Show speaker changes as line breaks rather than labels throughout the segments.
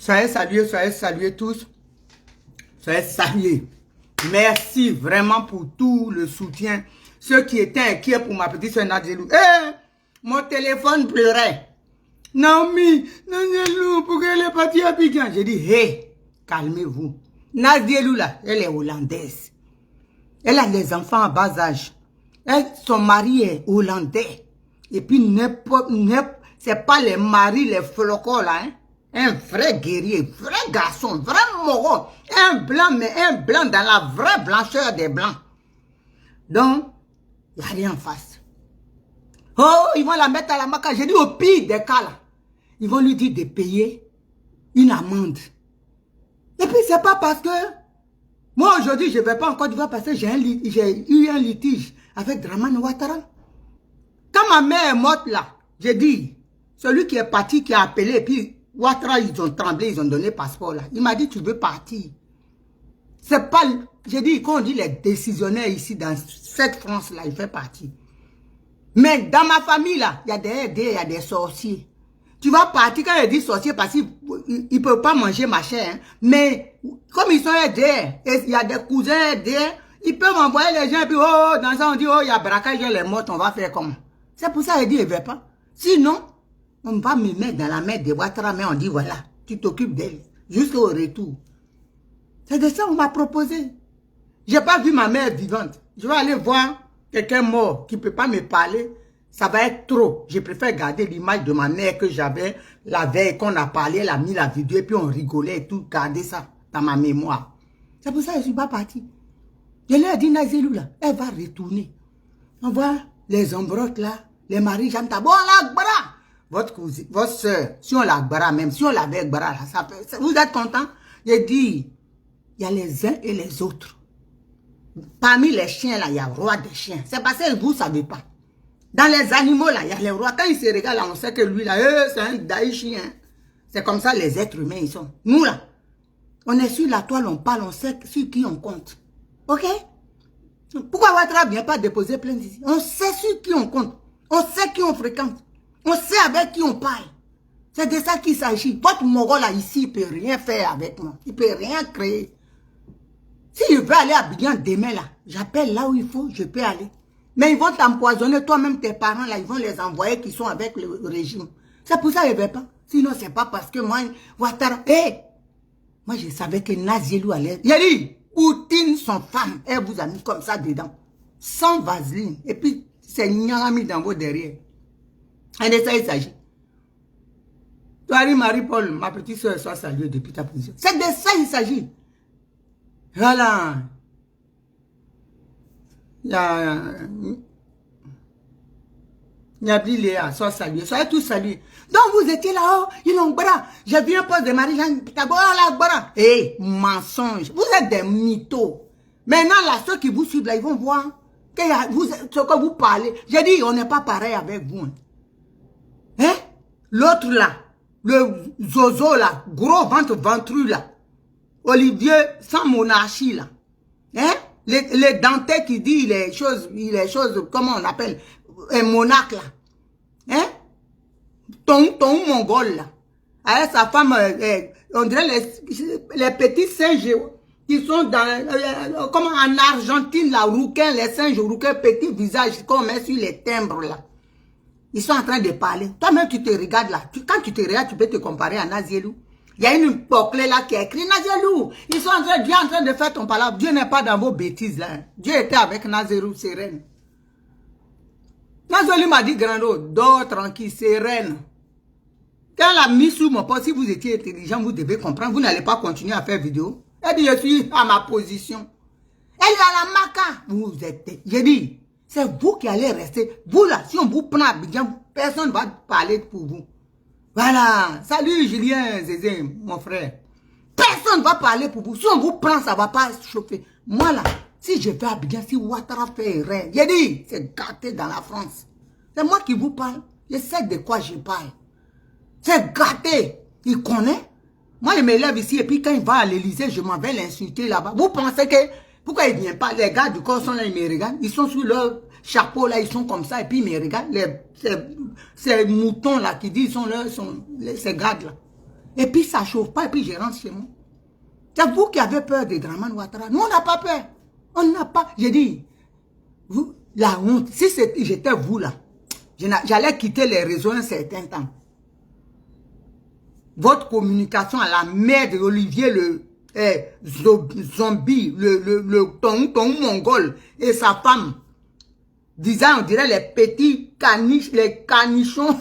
Soyez salués tous. Soyez salués. Merci vraiment pour tout le soutien. Ceux qui étaient inquiets pour ma petite soeur Nadjelou. Mon téléphone pleurait. Naomi, Nadjelou, pourquoi elle est partie à Abidjan? J'ai dit, calmez-vous. Nadjelou là, elle est hollandaise. Elle a des enfants à bas âge. Son mari est hollandais. Et puis, c'est pas les maris, les flocons là, hein. Un vrai guerrier, vrai garçon, vrai moron. Un blanc, mais un blanc dans la vraie blancheur des blancs. Donc, il n'y a rien en face. Oh, ils vont la mettre à la maca. J'ai dit au pire des cas là, ils vont lui dire de payer une amende. Et puis, c'est pas parce que moi aujourd'hui, je ne vais pas en Côte d'Ivoire parce que j'ai eu un litige avec Dramane Ouattara. Quand ma mère est morte là, j'ai dit, celui qui est parti, qui a appelé, et puis Ouattara, ils ont tremblé, ils ont donné passeport là. Il m'a dit, tu veux partir. C'est pas, j'ai dit, quand on dit les décisionnaires ici dans cette France là, il fait partie. Mais dans ma famille là, il y a il y a des sorciers. Tu vas partir quand il dit sorcier parce qu'ils ne peuvent pas manger ma chair. Hein. Mais comme ils sont aidés, il y a des cousins aidés, ils peuvent envoyer les gens et puis oh, dans ça on dit oh, il y a braquage, elle est morte, on va faire comment? C'est pour ça qu'il dit, il ne veut pas. Sinon, on va me mettre dans la mer de Ouattara, mais on dit voilà, tu t'occupes d'elle jusqu'au retour. C'est de ça qu'on m'a proposé. Je n'ai pas vu ma mère vivante. Je vais aller voir quelqu'un mort qui ne peut pas me parler. Ça va être trop. Je préfère garder l'image de ma mère que j'avais la veille qu'on a parlé, elle a mis la vidéo et puis on rigolait et tout, garder ça dans ma mémoire. C'est pour ça que je ne suis pas partie. Je leur ai dit, Nadjelou là, elle va retourner. On voit les ombrotes là, les maris, j'entends, bon, l'Agbara. Votre cousine, votre soeur, si on l'Agbara même, si on l'avait Agbara là, ça peut, vous êtes content? J'ai dit, il y a les uns et les autres. Parmi les chiens là, il y a le roi des chiens. C'est parce que vous ne savez pas. Dans les animaux, là, il y a les rois. Quand ils se regardent, là, on sait que lui, là, c'est un daïchi. Hein. C'est comme ça, les êtres humains, ils sont. Nous, là, on est sur la toile, on parle, on sait sur qui on compte. OK? Pourquoi Ouattara ne vient pas déposer plainte ici? On sait sur qui on compte. On sait qui on fréquente. On sait avec qui on parle. C'est de ça qu'il s'agit. Votre Moro, là, ici, il ne peut rien faire avec moi. Il ne peut rien créer. Si je veux aller à Abidjan demain, là, j'appelle là où il faut, je peux aller. Mais ils vont t'empoisonner, toi-même, tes parents, là, ils vont les envoyer qui sont avec le régime. C'est pour ça que je ne vais pas. Sinon, c'est pas parce que moi, Ouattara, moi, je savais que Nadjelou allait. Il a dit, Poutine, son femme, elle vous a mis comme ça dedans. Sans vaseline. Et puis, c'est Nyangami dans vos derrière. Et de ça, il s'agit. Toi, Marie-Paul, ma petite soeur, soit saluée depuis ta position. C'est de ça, il s'agit. Voilà. Il y a Léa, soit salué, soyez tous salués. Donc vous étiez là-haut, ils ont bras. J'ai vu un poste de Marie-Jeanne Pitagore, là, bras. Mensonge. Vous êtes des mythos. Maintenant, là, ceux qui vous suivent, là, ils vont voir que ce que vous parlez. J'ai dit, on n'est pas pareil avec vous. Hein? L'autre, là, le zozo, là, gros ventre ventru, là. Olivier, sans monarchie, là. Hein? Les dentés qui disent les choses, comment on appelle, un monarque là. Hein? Ton mongol là. Avec sa femme, on dirait les petits singes qui sont dans, comme en Argentine là, rouquins, les singes rouquins, petits visages qu'on met sur les timbres là. Ils sont en train de parler. Toi-même, tu te regardes là. Quand tu te regardes, tu peux te comparer à Nadjelou. Il y a une poclée là qui a écrit Nadjelou. Ils sont Dieu est en train de faire ton palabre. Dieu n'est pas dans vos bêtises là. Dieu était avec Nadjelou, sereine. Nadjelou m'a dit, Grando, dors tranquille, sereine. Quand elle a mis sur mon poste, si vous étiez intelligent, vous devez comprendre. Vous n'allez pas continuer à faire vidéo. Elle dit, je suis à ma position. Elle est à la maca. Vous êtes. J'ai dit, c'est vous qui allez rester. Vous là, si on vous prend à Abidjan, personne ne va parler pour vous. Voilà. Salut Julien Zézé, mon frère. Personne ne va parler pour vous. Si on vous prend, ça ne va pas chauffer. Moi là, si je vais à Abidjan, si Ouattara fait rien, j'ai dit, c'est gâté dans la France. C'est moi qui vous parle. Je sais de quoi je parle. C'est gâté. Il connaît. Moi, je me lève ici et puis quand il va à l'Élysée, je m'en vais l'insulter là-bas. Vous pensez que, pourquoi il ne vient pas? Les gars du corps sont là, ils me regardent. Ils sont sur leur chapeau là, ils sont comme ça et puis ils me regardent. Ces moutons là qui disent, ils sont là, ces gardes là. Et puis ça chauffe pas, et puis je rentre chez moi. C'est vous qui avez peur de Dramane Ouattara. Nous, on n'a pas peur. On n'a pas. J'ai dit, vous, la honte, si j'étais vous là, j'allais quitter les réseaux un certain temps. Votre communication à la mère d'Olivier le zombie, le tong mongol et sa femme, disant, on dirait les petits caniches, les canichons.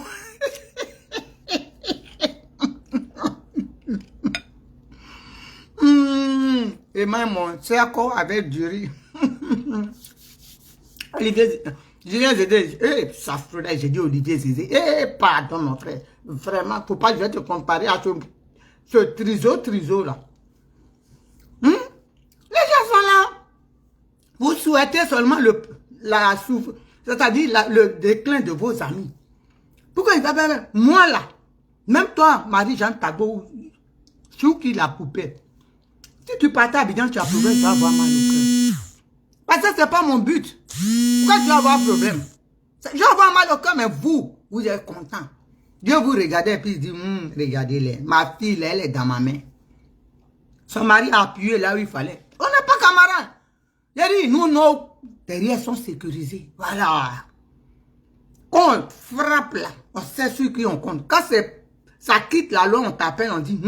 Et même mon cercle avec du riz. Olivier, Julien Zédé, ça ferait, j'ai dit Olivier Zédé, pardon mon frère, vraiment, faut pas que je vais te comparer à ce triso là. Les gens sont là. Vous souhaitez seulement la souffrance, c'est-à-dire le déclin de vos amis. Pourquoi il va faire? Moi là, même toi, Marie-Jeanne Tabo, Chouki la poupée. Si tu partais à Abidjan, tu as problème, tu vas avoir mal au cœur. Parce que ce n'est pas mon but. Pourquoi tu vas avoir un problème? Je vais avoir mal au cœur, mais vous êtes content. Dieu vous regarde et puis il dit, regardez-les. Ma fille, elle est dans ma main. Son mari a appuyé là où il fallait. On n'est pas camarades. J'ai dit, nous, nos derrière sont sécurisés. Voilà. Quand on frappe là, on sait sur qui on compte. Quand ça quitte la loi, on t'appelle, on dit,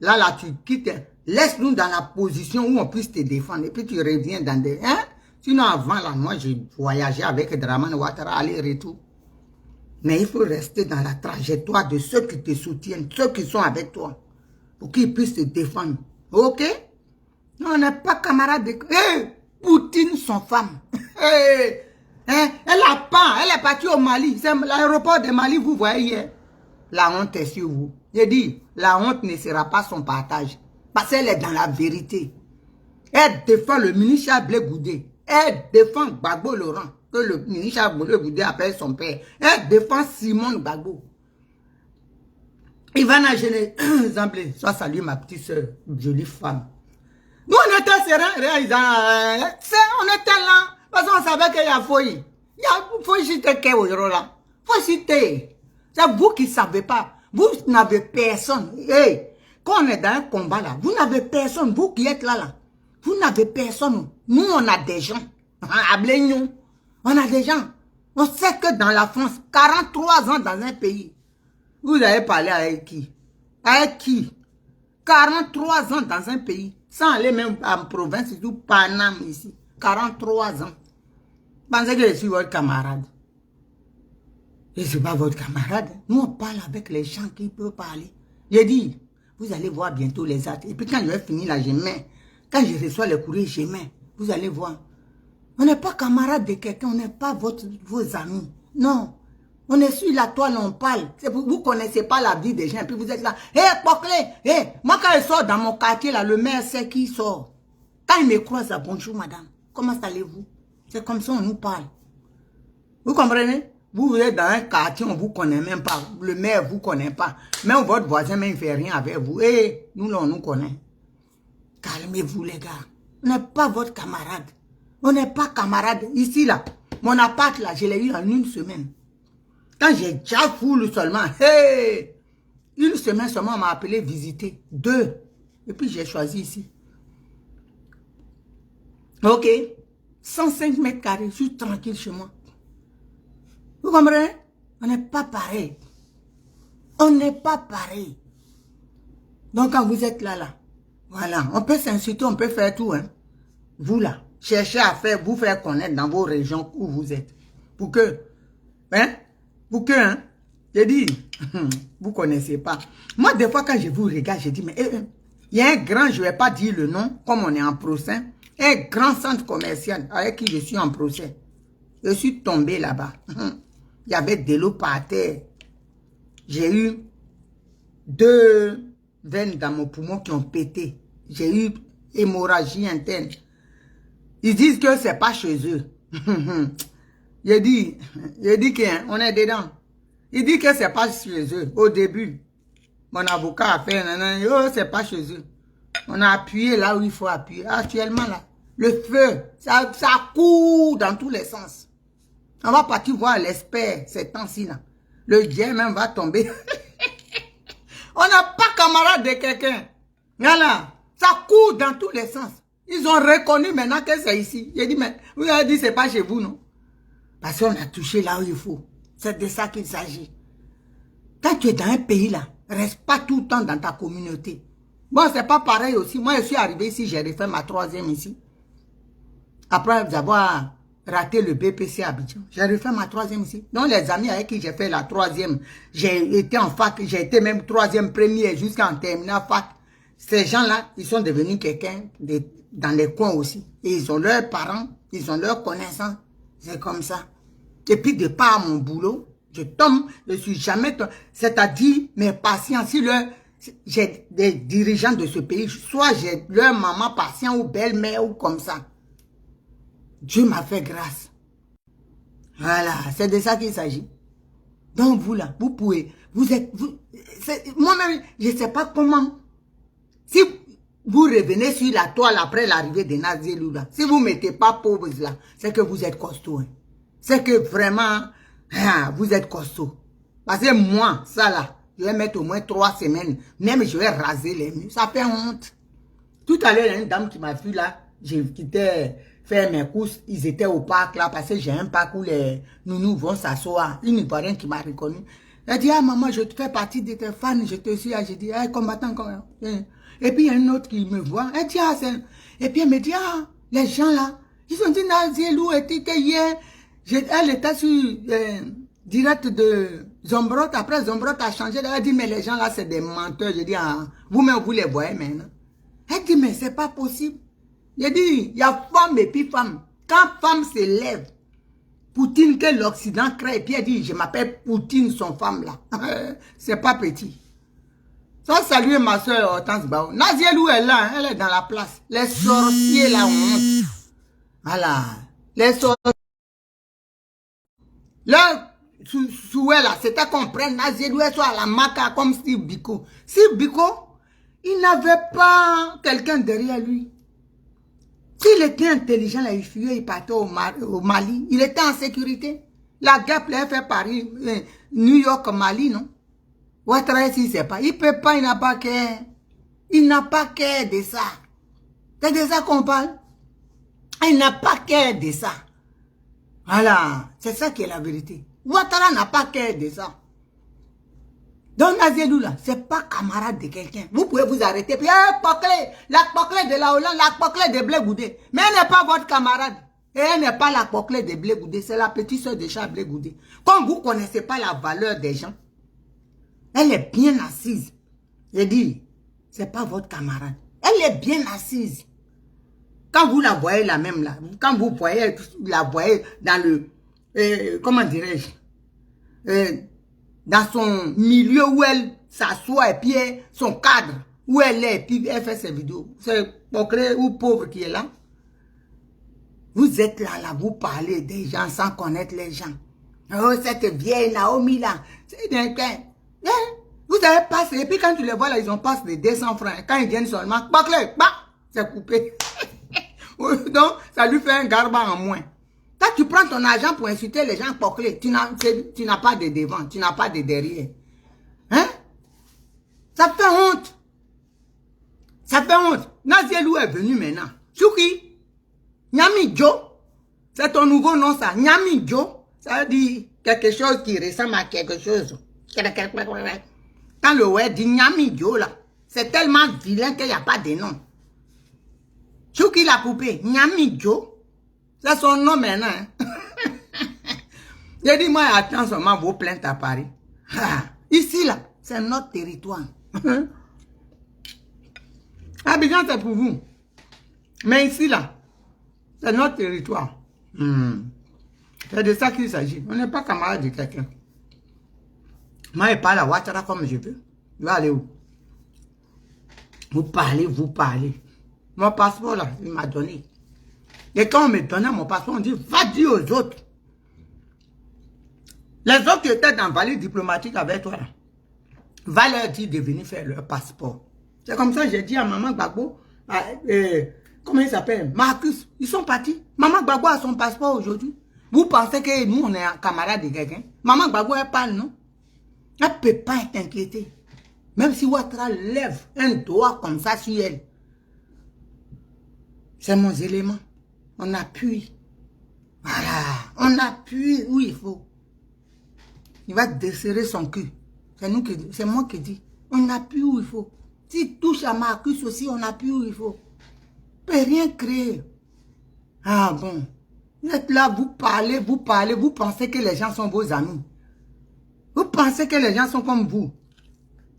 là, tu quittes. Laisse-nous dans la position où on puisse te défendre. Et puis tu reviens dans des... Sinon, avant, là, moi, j'ai voyagé avec Dramane Ouattara, aller-retour. Mais il faut rester dans la trajectoire de ceux qui te soutiennent, ceux qui sont avec toi, pour qu'ils puissent te défendre. OK? Non, on n'est pas camarades de... Poutine, son femme. Elle a pas, elle est partie au Mali. C'est l'aéroport de Mali, vous voyez hier. La honte est sur vous. J'ai dit, la honte ne sera pas son partage. Parce qu'elle est dans la vérité. Elle défend le ministre Blé Goudé. Elle défend Gbagbo Laurent, que le ministre Blé Goudé appelle son père. Elle défend Simone Gbagbo. Ivana Gené, Zamblé, soit salut ma petite soeur, jolie femme. Nous on était sereins, on était là, parce qu'on savait qu'il y a Foyi. Il y a Foyi citer qui est là. Faut citer. C'est vous qui ne savez pas. Vous n'avez personne. Quand on est dans un combat là, vous n'avez personne. Vous qui êtes là, vous n'avez personne. Nous, on a des gens. On a des gens. On sait que dans la France, 43 ans dans un pays, vous avez parlé avec qui? Avec qui? 43 ans dans un pays, sans aller même en province, tout Paname ici. 43 ans. Pensez que je suis votre camarade. Je ne suis pas votre camarade. Nous, on parle avec les gens qui peuvent parler. J'ai dit, vous allez voir bientôt les actes. Et puis quand je vais finir là, je mets. Quand je reçois le courrier, je mets. Vous allez voir. On n'est pas camarade de quelqu'un, on n'est pas vos amis. Non. On est sur la toile, on parle. Vous ne connaissez pas la vie des gens. Et puis vous êtes là. Poclé, moi quand je sors dans mon quartier, là, le maire sait qui sort. Quand il me croise, bonjour madame, comment allez-vous? C'est comme ça on nous parle. Vous comprenez? Vous êtes dans un quartier, on ne vous connaît même pas. Le maire ne vous connaît pas. Même votre voisin, même, il ne fait rien avec vous. Nous, là, on nous connaît. Calmez-vous, les gars. On n'est pas votre camarade. On n'est pas camarade. Ici, là, mon appart, là, je l'ai eu en une semaine. Quand j'ai déjà foule seulement, une semaine seulement, on m'a appelé visiter. 2. Et puis, j'ai choisi ici. OK. 105 mètres carrés, je suis tranquille chez moi. Vous comprenez? On n'est pas pareil. On n'est pas pareil. Donc, quand vous êtes là, voilà, on peut s'insulter, on peut faire tout, hein. Vous, là, cherchez à vous faire connaître dans vos régions où vous êtes. Pour que, j'ai dit, vous connaissez pas. Moi, des fois, quand je vous regarde, je dis, mais il y a un grand, je ne vais pas dire le nom, comme on est en procès, un grand centre commercial avec qui je suis en procès. Je suis tombé là-bas. Il y avait de l'eau par terre. J'ai eu 2 veines dans mon poumon qui ont pété. J'ai eu hémorragie interne. Ils disent que c'est pas chez eux. J'ai dit qu'on est dedans. Il dit que c'est pas chez eux. Au début, mon avocat a fait, c'est pas chez eux. On a appuyé là où il faut appuyer. Actuellement, là, le feu, ça court dans tous les sens. On va partir voir l'expert ces temps-ci là. Le dieu même va tomber. On n'a pas camarade de quelqu'un. Voilà. Ça court dans tous les sens. Ils ont reconnu maintenant que c'est ici. J'ai dit, mais vous avez dit, c'est pas chez vous, non? Parce qu'on a touché là où il faut. C'est de ça qu'il s'agit. Quand tu es dans un pays là, reste pas tout le temps dans ta communauté. Bon, c'est pas pareil aussi. Moi, je suis arrivé ici, j'ai refait ma 3e ici. Après avoir raté le BPC à Abidjan, j'ai refait ma 3e ici. Donc, les amis avec qui j'ai fait la 3e, j'ai été en fac, j'ai été même 3e première jusqu'en terminale fac. Ces gens-là, ils sont devenus quelqu'un dans les coins aussi. Et ils ont leurs parents, ils ont leurs connaissances. C'est comme ça. Et puis, de par mon boulot, je tombe, je suis jamais tombé. C'est-à-dire, mes patients, si j'ai des dirigeants de ce pays, soit j'ai leur maman patient ou belle-mère ou comme ça. Dieu m'a fait grâce. Voilà, c'est de ça qu'il s'agit. Donc, vous là, vous pouvez, moi-même, je ne sais pas comment. Si vous revenez sur la toile après l'arrivée de Nazilou là, si vous ne mettez pas pauvres là, c'est que vous êtes costaud. Hein. C'est que vraiment, vous êtes costaud. Parce que moi, ça là, je vais mettre au moins 3 semaines. Même je vais raser les murs. Ça fait honte. Tout à l'heure, il y a une dame qui m'a vu là. J'ai quitté faire mes courses. Ils étaient au parc là parce que j'ai un parc où les nounous vont s'asseoir. Une Ivoirienne qui m'a reconnu. Elle dit, ah maman, je fais partie de tes fans. Je te suis. J'ai dit, combattant quand même. Et puis il y a une autre qui me voit. Elle dit, et puis elle me dit, les gens là, ils ont dit, Nazilou était hier. Elle était sur direct de Zombrot. Après, Zombrot a changé. Elle a dit, mais les gens là, c'est des menteurs. Je dis, vous-même, vous les voyez maintenant. Elle dit, mais c'est pas possible. J'ai dit, il y a femme et puis femme. Quand femme se lève, Poutine que l'Occident crée, et puis elle dit, je m'appelle Poutine, son femme là. C'est pas petit. Ça, saluer ma soeur Hortense Bao. Nazielou est là, elle est dans la place. Les sorciers là, honte. Voilà. Les sorciers. Là, souhait là, c'était qu'on prenne Nazielou soit à la maca comme Steve Biko. Steve Biko, il n'avait pas quelqu'un derrière lui. S'il était intelligent, là, il fuyait, il partait au Mali. Il était en sécurité. La guerre a fait Paris, New York, Mali, non? Ouattara, s'il ne sait pas. Il ne peut pas, il n'a pas qu'à. Il n'a pas qu'à de ça. C'est de ça qu'on parle. Il n'a pas qu'à de ça. Voilà. C'est ça qui est la vérité. Ouattara n'a pas qu'à de ça. Donc, Nazielou, là, ce n'est pas camarade de quelqu'un. Vous pouvez vous arrêter. Puis, la Poclé de la Hollande, la Poclé de Blé Goudé. Mais elle n'est pas votre camarade. Et elle n'est pas la Poclé de Blé Goudé. C'est la petite soeur de Charles Blé Goudé. Comme vous ne connaissez pas la valeur des gens, elle est bien assise. Je dis, ce n'est pas votre camarade. Elle est bien assise. Quand vous la voyez la même là, quand vous la voyez dans le, comment dirais-je, dans son milieu où elle s'assoit et puis son cadre où elle est et puis elle fait ses vidéos. C'est Poclé ou pauvre qui est là. Vous êtes là, vous parlez des gens sans connaître les gens. Oh, cette vieille Naomi là, c'est vous avez passé, et puis quand tu les vois là, ils ont passé des 200 francs. Quand ils viennent seulement, Poclé, c'est coupé. Donc, ça lui fait un garban en moins. Quand tu prends ton argent pour insulter les gens, Poclé, tu n'as pas de devant, tu n'as pas de derrière. Hein? Ça fait honte. Ça fait honte. Nazielou est venu maintenant. Chouki, Nyami Joe, c'est ton nouveau nom ça. Nyami Joe, ça veut dire quelque chose qui ressemble à quelque chose. Quand le web dit Nyami Joe là, c'est tellement vilain qu'il n'y a pas de nom. Chouki la poupée, Nyami Joe, c'est son nom maintenant. J'ai dit, moi, attends seulement vos plaintes à Paris. Ici, là, c'est notre territoire. Abidjan, c'est pour vous. Mais ici, là, c'est notre territoire. C'est de ça qu'il s'agit. On n'est pas camarade de quelqu'un. Moi, je parle à Ouattara comme je veux. Je vais aller où? Vous parlez, vous parlez. Mon passeport, là, il m'a donné. Et quand on me donnait mon passeport, on dit, va dire aux autres. Les autres qui étaient dans la vallée diplomatique avec toi, là, va leur dire de venir faire leur passeport. C'est comme ça que j'ai dit à Maman Gbagbo, comment il s'appelle? Marcus, ils sont partis. Maman Gbagbo a son passeport aujourd'hui. Vous pensez que nous, on est un camarade de quelqu'un? Maman Gbagbo, elle parle, non? Elle ne peut pas être inquiétée. Même si Ouattara lève un doigt comme ça sur elle, c'est mon élément. On appuie. Voilà. On appuie où il faut. Il va desserrer son cul. C'est moi qui dis. On appuie où il faut. S'il touche à Marcus aussi, on appuie où il faut. On ne peut rien créer. Ah bon. Vous êtes là, vous parlez, vous pensez que les gens sont vos amis. Vous pensez que les gens sont comme vous.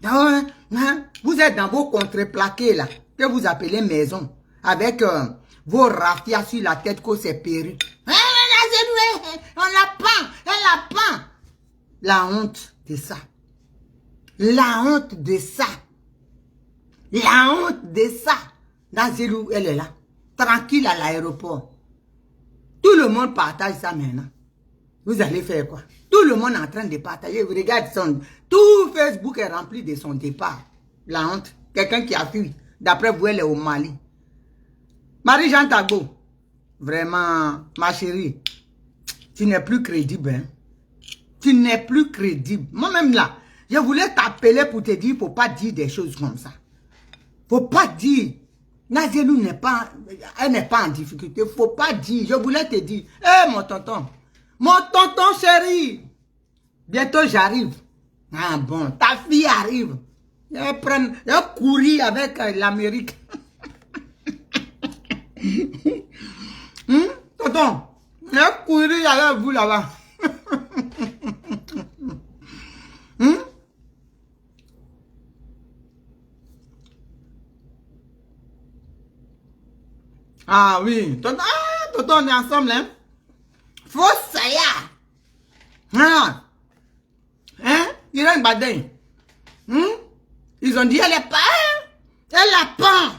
Vous êtes dans vos contreplaqués là, que vous appelez maison, avec vos raffias sur la tête que c'est perruque. On la pend, elle la pend. La honte de ça. La honte de ça. La honte de ça. Nazelou, elle est là. Tranquille à l'aéroport. Tout le monde partage ça maintenant. Vous allez faire quoi? Tout le monde est en train de partager. Vous regardez tout Facebook est rempli de son départ. La honte. Quelqu'un qui a fui. D'après vous, elle est au Mali. Marie-Jeanne Tagbo. Vraiment, ma chérie. Tu n'es plus crédible. Hein? Tu n'es plus crédible. Moi-même là, je voulais t'appeler pour te dire, il ne faut pas dire des choses comme ça. Il ne faut pas dire. Nazelou n'est pas, elle n'est pas en difficulté. Il ne faut pas dire. Je voulais te dire, hé mon tonton chéri, bientôt j'arrive. Ah bon, ta fille arrive. Elle courir avec l'Amérique. Tonton, elle courir avec vous là-bas. Ah oui, tonton, on est ensemble, hein? Faut ça y a. Hein? Irène Badin. Ils ont dit, elle est pas, elle la pend.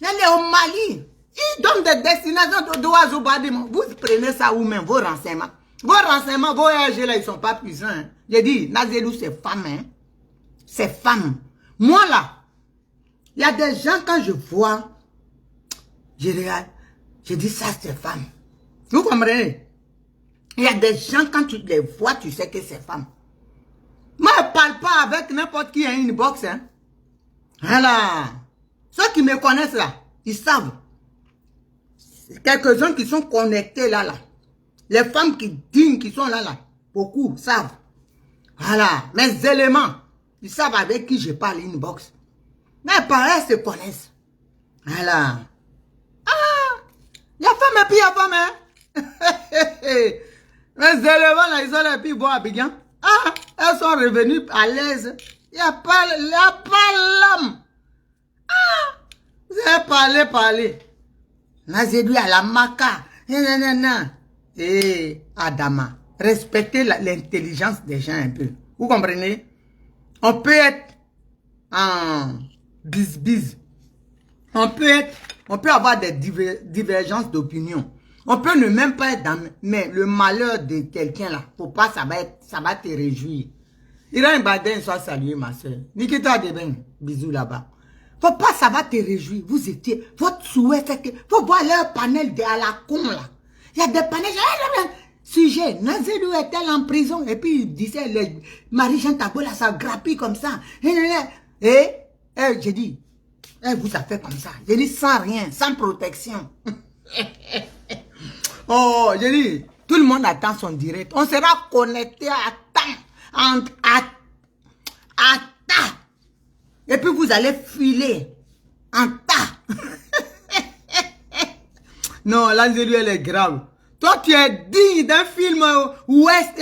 Elle est au Mali. Ils donnent des destinations d'oiseaux badiments. Vous prenez ça vous-même, vos renseignements. Vos renseignements, vos RG là, ils sont pas puissants. Hein? J'ai dit, Nazelou, c'est femme, hein? C'est femme. Moi là, il y a des gens, quand je vois, je regarde, je dis, ça c'est femme. Vous comprenez? Il y a des gens, quand tu les vois, tu sais que c'est femme. Moi, je ne parle pas avec n'importe qui en inbox. Hein? Voilà. Ceux qui me connaissent là, ils savent. Quelques-uns qui sont connectés là. Les femmes qui dignes, qui sont là. Beaucoup savent. Voilà. Mes éléments, ils savent avec qui je parle inbox. Mais pareil, ils se connaissent. Voilà. Ah! Il y a femme et puis il y a femme, hein? Mes éléments là, ils ont les filles boire à Bignan. Ah, elles sont revenues à l'aise. Il n'y a pas l'âme. Ah, vous avez parlé. Nazédou à la maca. Et Adama, respectez l'intelligence des gens un peu. Vous comprenez? On peut être en bis. On peut avoir des divergences d'opinion. On peut ne même pas être dans... Mais le malheur de quelqu'un là, faut pas, ça va te réjouir. Irène Badin, soit salué ma soeur. Nikita Deben, bisous là-bas. Faut pas, ça va te réjouir. Vous étiez... Votre souhait, c'est que... Faut voir leur panel à la con là. Il y a des panels... Sujet, Nazelou est-elle en prison? Et puis il disait, Marie-Jeanne Tagbo là, ça grappille comme ça. Et j'ai dit, vous ça fait comme ça. J'ai dit sans rien, sans protection. Oh, j'ai dit, tout le monde attend son direct. On sera connecté à temps. À tas. Et puis vous allez filer en tas. Non, l'Angélou, elle est grave. Toi, tu es digne d'un film ouest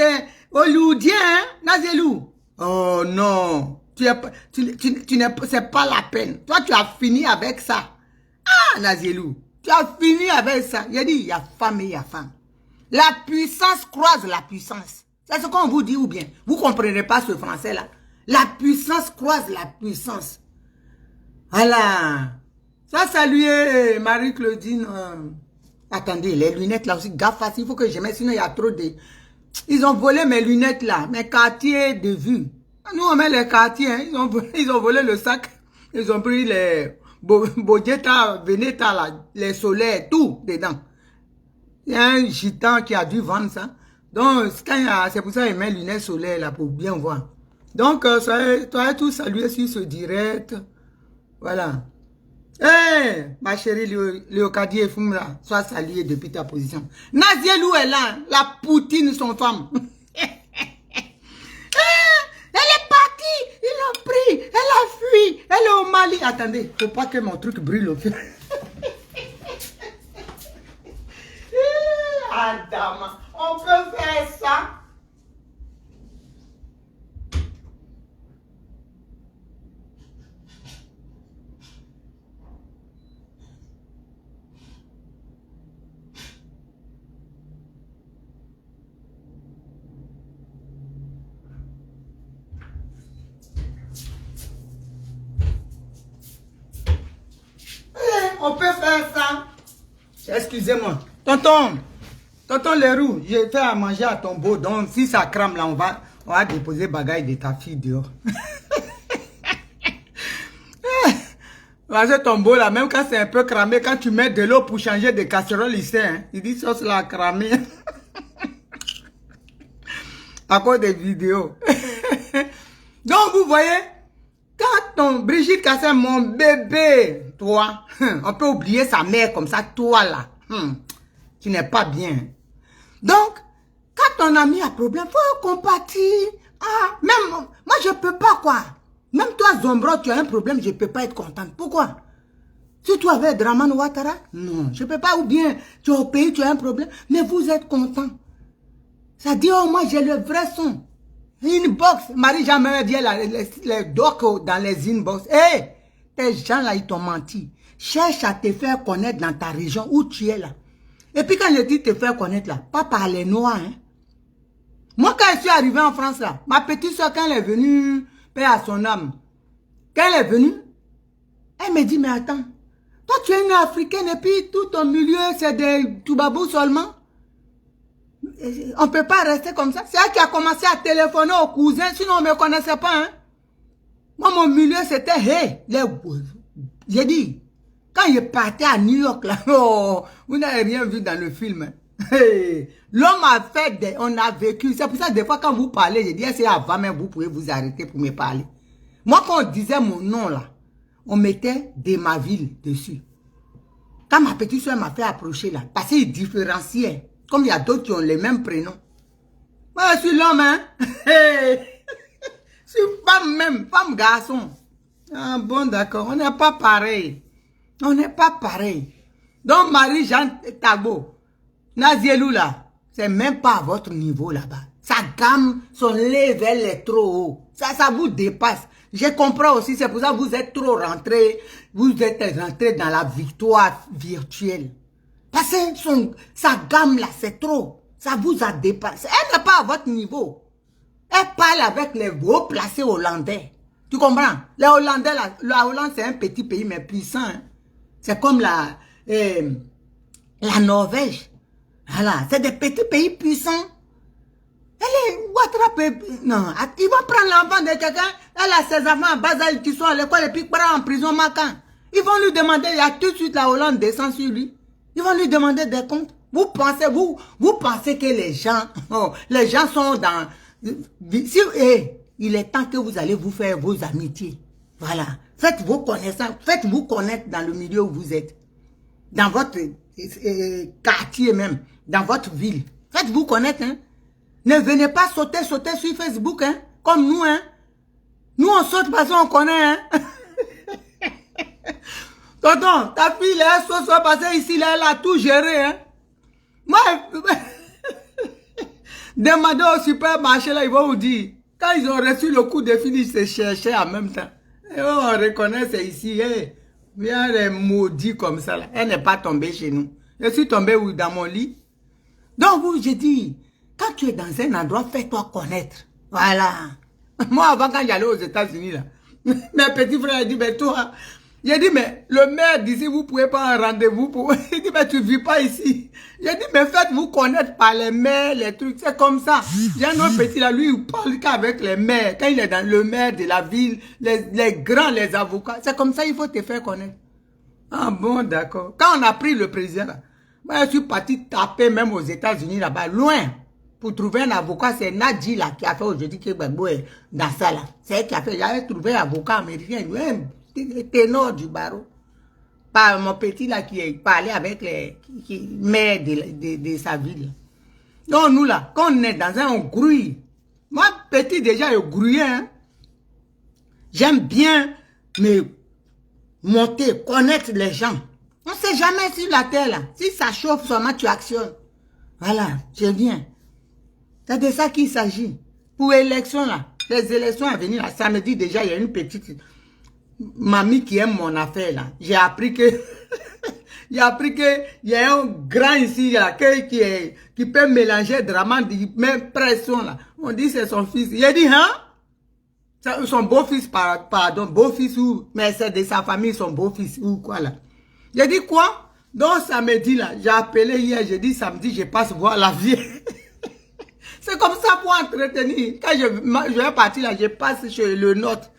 hollywoodien, hein, Nazelou? Oh non, c'est pas la peine. Toi, tu as fini avec ça. Ah, Nazelou, tu as fini avec ça. J'ai dit, il y a femme et il y a femme. La puissance croise la puissance. C'est ce qu'on vous dit ou bien? Vous ne comprenez pas ce français-là? La puissance croise la puissance. Voilà. Ça, saluer Marie-Claudine. Attendez, les lunettes là aussi, gaffe, il faut que je mette, sinon il y a trop de... Ils ont volé mes lunettes là, mes quartiers de vue. Nous on met les quartiers, hein. Ils ont volé le sac, ils ont pris les Bodjeta, Veneta là, les solaires, tout dedans. Il y a un gitan qui a dû vendre ça. Donc c'est pour ça qu'il met lunettes solaires là pour bien voir. Donc, soyez tous salués sur ce direct. Voilà. Hey, ma chérie Léocadie et Fumra, sois saluée depuis ta position. Nazielou est là, la poutine, son femme. Elle est partie, ils l'ont pris, elle a fui, elle est au Mali. Attendez, faut pas que mon truc brûle au feu. Adam, on peut faire ça. On peut faire ça. Excusez-moi. Tonton Leroux, j'ai fait à manger à ton beau. Donc, si ça crame là, on va déposer bagaille de ta fille dehors. Parce que ton beau là, même quand c'est un peu cramé, quand tu mets de l'eau pour changer de casserole, il sait. Hein, il dit ça, c'est la cramé. À cause des vidéos. Donc, vous voyez, quand Brigitte Cassel, mon bébé, toi, on peut oublier sa mère comme ça, toi là. Tu n'es pas bien. Donc, quand ton ami a problème, faut compatir. Ah, même, moi je peux pas quoi. Même toi, Zombro, tu as un problème, je peux pas être contente. Pourquoi? Si tu avais Draman Ouattara, non, je peux pas. Ou bien, tu es au pays, tu as un problème, mais vous êtes content. Ça dit, oh, moi j'ai le vrai son. Inbox, Marie-Jean me dit les docs dans les inbox. Hé, tes gens là, ils t'ont menti. Cherche à te faire connaître dans ta région où tu es là. Et puis quand je dis te faire connaître là, pas par les noirs. Hein. Moi quand je suis arrivé en France là, ma petite soeur quand elle est venue, paix à son âme, quand elle est venue, elle me dit mais attends, toi tu es une africaine et puis tout ton milieu c'est des toubabous seulement. On ne peut pas rester comme ça. C'est elle qui a commencé à téléphoner aux cousins, sinon on ne me connaissait pas. Hein. Moi mon milieu c'était hey, les... J'ai dit, quand je partais à New York, là, oh, vous n'avez rien vu dans le film. Hey, l'homme a fait, on a vécu. C'est pour ça que des fois, quand vous parlez, je dis, c'est avant même, vous pouvez vous arrêter pour me parler. Moi, quand on disait mon nom, là, on mettait de ma ville dessus. Quand ma petite soeur m'a fait approcher, là, parce qu'il différenciait, comme il y a d'autres qui ont les mêmes prénoms. Moi, je suis l'homme, hein. Hey, je suis femme même, femme garçon. Ah bon, d'accord, on n'est pas pareil. On n'est pas pareil. Donc, Marie-Jean Tagbo, Nazielou là, c'est même pas à votre niveau là-bas. Sa gamme, son level est trop haut. Ça vous dépasse. Je comprends aussi, c'est pour ça que vous êtes trop rentré. Vous êtes rentré dans la victoire virtuelle. Parce que sa gamme là, c'est trop. Ça vous a dépassé. Elle n'est pas à votre niveau. Elle parle avec les hauts placés hollandais. Tu comprends? Les Hollandais, la Hollande, c'est un petit pays, mais puissant. Hein? C'est comme la Norvège. Voilà, c'est des petits pays puissants. Elle est Ouattara. Non, ils vont prendre l'enfant de quelqu'un. Elle a ses enfants en bas âge qui sont à l'école et puis prendre en prison Macan. Ils vont lui demander, il y a tout de suite la Hollande descend sur lui. Ils vont lui demander des comptes. Vous pensez que les gens sont dans... Si, il est temps que vous allez vous faire vos amitiés. Voilà. Faites vos connaissances. Faites-vous connaître dans le milieu où vous êtes. Dans votre quartier même. Dans votre ville. Faites-vous connaître. Hein. Ne venez pas sauter sur Facebook. Hein. Comme nous. Hein. Nous, on saute parce qu'on connaît. Hein. Tonton, ta fille, elle saute parce que ici, là, elle a tout géré. Hein. Moi, demandez au supermarché, là, ils vont vous dire. Quand ils ont reçu le coup de fil, ils se cherchaient en même temps. Et on reconnaît, c'est ici. Hey, viens les maudits comme ça. Là. Elle n'est pas tombée chez nous. Je suis tombée dans mon lit. Donc, vous, j'ai dit, quand tu es dans un endroit, fais-toi connaître. Voilà. Moi, avant, quand j'allais aux États-Unis, là, mes petits frères ont dit, mais toi, j'ai dit, mais le maire d'ici, vous ne pouvez pas un rendez-vous pour... Il dit, mais tu ne vis pas ici. J'ai dit, mais faites-vous connaître par les maires, les trucs, c'est comme ça. J'ai un autre petit là, lui, il parle qu'avec les maires. Quand il est dans le maire de la ville, les grands, les avocats, c'est comme ça, il faut te faire connaître. Ah bon, d'accord. Quand on a pris le président, là, moi, je suis parti taper même aux États-Unis là-bas, loin, pour trouver un avocat, c'est Nadji là qui a fait aujourd'hui que Gbagbo est dans ça là. C'est elle qui a fait. J'avais trouvé un avocat américain, un ténor du barreau. Pas mon petit là qui parlait avec les maires de sa ville. Donc nous là, quand on est dans un, on grouille. Moi, petit déjà, je grouillais. Hein. J'aime bien me monter, connaître les gens. On ne sait jamais sur la terre là. Si ça chauffe seulement, tu actionnes. Voilà, je viens. C'est de ça qu'il s'agit. Pour l'élection là, les élections à venir là, samedi déjà, il y a une petite mamie qui aime mon affaire là. J'ai appris que il y a un grand ici là, qui peut mélanger Dramane, même pression là. On dit c'est son fils. Il a dit, hein? Son beau-fils, pardon, beau-fils ou, mais c'est de sa famille, son beau-fils ou quoi là. J'ai dit quoi? Donc samedi là, j'ai appelé hier, j'ai dit samedi, je passe voir la vieille. C'est comme ça pour entretenir. Quand je vais partir là, je passe chez le nôtre.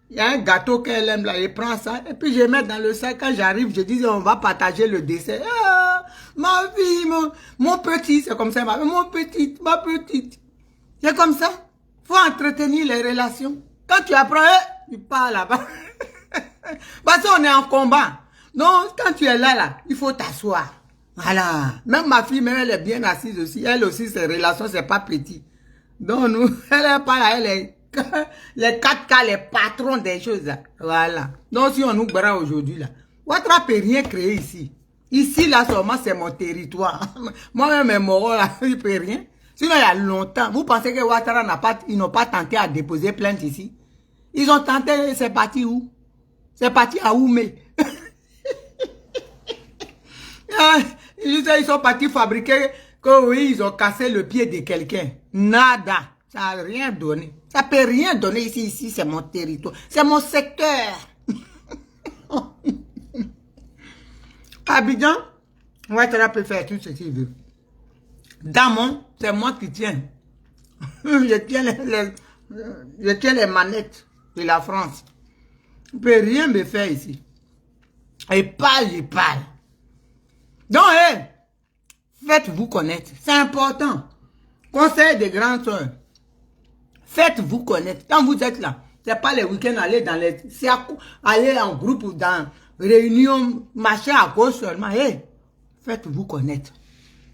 Il y a un gâteau qu'elle aime là, je prends ça, et puis je mets dans le sac. Quand j'arrive, je dis, on va partager le dessert. Ah, ma fille, mon petit, c'est comme ça, mon petit, ma petite. C'est comme ça. Faut entretenir les relations. Quand tu apprends, tu pars là-bas. Parce qu'on est en combat. Donc, quand tu es là, il faut t'asseoir. Voilà. Même ma fille, même elle est bien assise aussi. Elle aussi, ses relations, c'est pas petit. Donc, nous, elle est pas là, elle est les 4K, les patrons des choses. Là. Voilà. Donc, si on nous bras aujourd'hui, là, Ouattara peut rien créer ici. Ici, là, seulement, c'est mon territoire. Moi-même, mes moraux, là, il peut rien. Sinon, il y a longtemps. Vous pensez que Ouattara ils n'ont pas tenté à déposer plainte ici? Ils ont tenté, c'est parti où? C'est parti à Oumé. Ils sont partis fabriquer, que oui, ils ont cassé le pied de quelqu'un. Nada. Ça n'a rien donné. Ça ne peut rien donner ici. Ici, c'est mon territoire. C'est mon secteur. Abidjan, Ouattara peut faire tout ce qu'il veut. Damon, c'est moi qui tiens. Je tiens les manettes de la France. Il ne peut rien me faire ici. Et parle, il parle. Donc, faites-vous connaître. C'est important. Conseil des grands soeurs. Faites-vous connaître. Quand vous êtes là, c'est pas les week-ends aller dans les... C'est aller en groupe ou dans réunion, machin à cause seulement. Faites-vous connaître.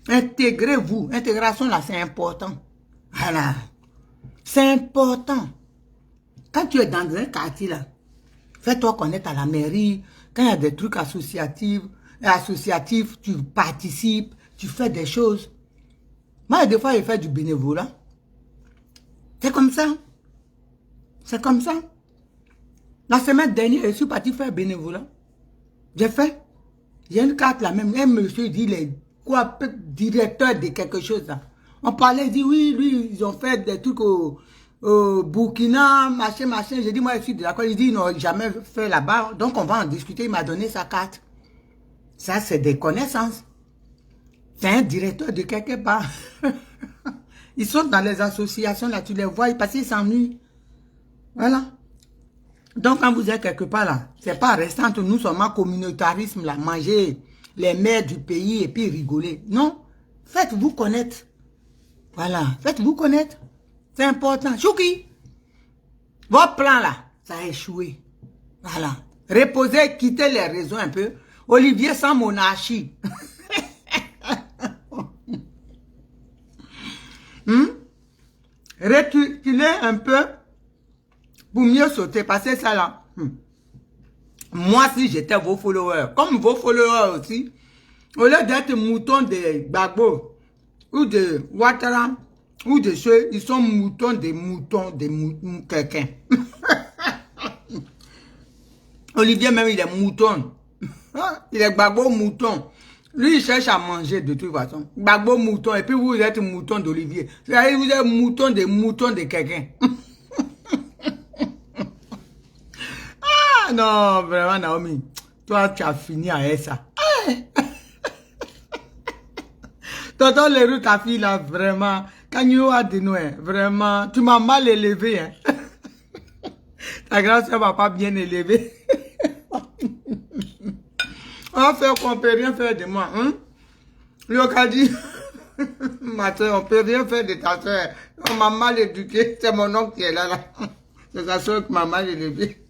Intégrez-vous. Intégration là, c'est important. Voilà. C'est important. Quand tu es dans un quartier là, fais-toi connaître à la mairie. Quand il y a des trucs associatifs, tu participes, tu fais des choses. Moi, des fois, je fais du bénévolat. C'est comme ça. C'est comme ça. La semaine dernière, je suis parti faire bénévolat. J'ai fait. J'ai une carte là même. Un monsieur dit, quoi, directeur de quelque chose là. On parlait, il dit, oui, lui, ils ont fait des trucs au Burkina, machin. J'ai dit, moi, je suis d'accord. Il dit, ils n'ont jamais fait là-bas. Donc, on va en discuter. Il m'a donné sa carte. Ça, c'est des connaissances. C'est un directeur de quelque part. Ils sont dans les associations, là, tu les vois, parce qu'ils s'ennuient. Voilà. Donc, quand vous êtes quelque part, là, c'est pas restant entre nous seulement communautarisme, là, manger les mères du pays et puis rigoler. Non. Faites-vous connaître. Voilà. Faites-vous connaître. C'est important. Chouki, votre plan, là, ça a échoué. Voilà. Reposez, quittez les réseaux un peu. Olivier sans monarchie. Reculez un peu pour mieux sauter. Parce que ça là. Moi, si j'étais vos followers, comme vos followers aussi, au lieu d'être moutons de Gbagbo ou de Ouattara ou de ceux, ils sont moutons de quelqu'un. Olivier même, il est mouton. Il est Gbagbo mouton. Lui, il cherche à manger de toute façon. Gbagbo mouton. Et puis vous êtes mouton d'Olivier. C'est-à-dire vous êtes mouton de quelqu'un. Ah non, vraiment Naomi. Toi, tu as fini à ça. Tonton Leroux, ta fille là, vraiment. Quand you as dit nous, vraiment, tu m'as mal élevé. Hein. Ta grand-sœur m'a pas bien élevé. On va faire qu'on peut rien faire de moi. Hein? Le dit, Ma soeur, on peut rien faire de ta soeur. On m'a mal éduqué. C'est mon oncle qui est là. C'est sa soeur qui m'a mal élevé.